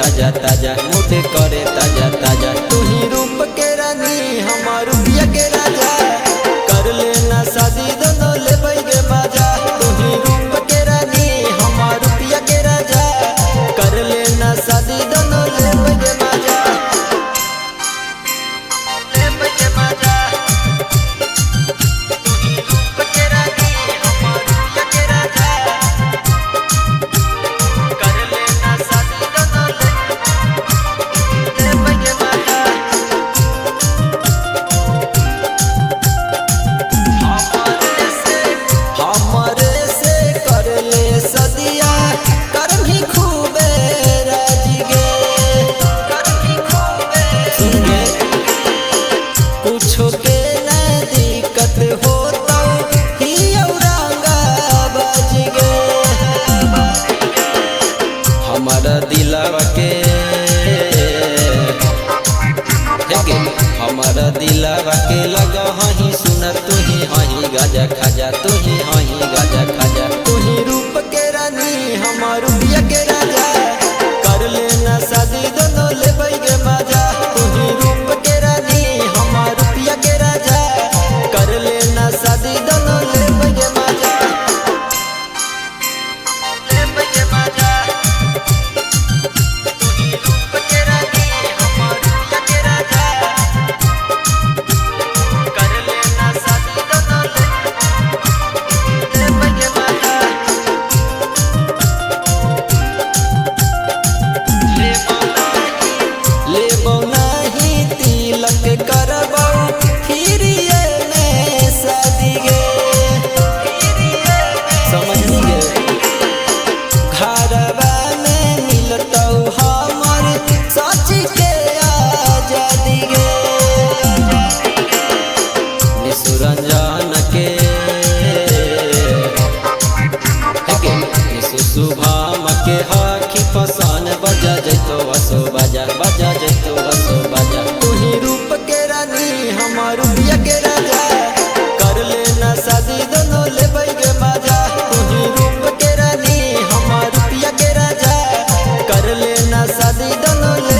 ताजा ताजा मुझे करे ताजा ताजा। तू ही रूप के रानी हमार रुपया के राजा, कर लेना शादी दोनों ले बैगे मजा। तू ही रूप के रानी हमार रुपया के राजा, कर लेना शादी दोनों ले बैगे मजा। हमारा दिलावा के हमारा दिलावा के लगा हही सुना, तू ही हही गाजा खाजा, तू ही हही गाजा खाजा। तू ही रूप के रानी हमार रुपया के राजा, कर लेना शादी दोनों ले बैगे मजा। तू ही रूप के रानी हमार रुपया के राजा, कर लेना शादी दोनों ले बैगे मजा। रंजन के शुभम के हाखी फसान बजा जैतो असो बजा, बजा जैतो असो बजा। तू ही रूप के रानी हमार रुपया के राजा, कर लेना शादी दोनों ले बैगे मजा। तू ही रूप के रानी हमार रुपया के राजा, कर लेना शादी दोनों ले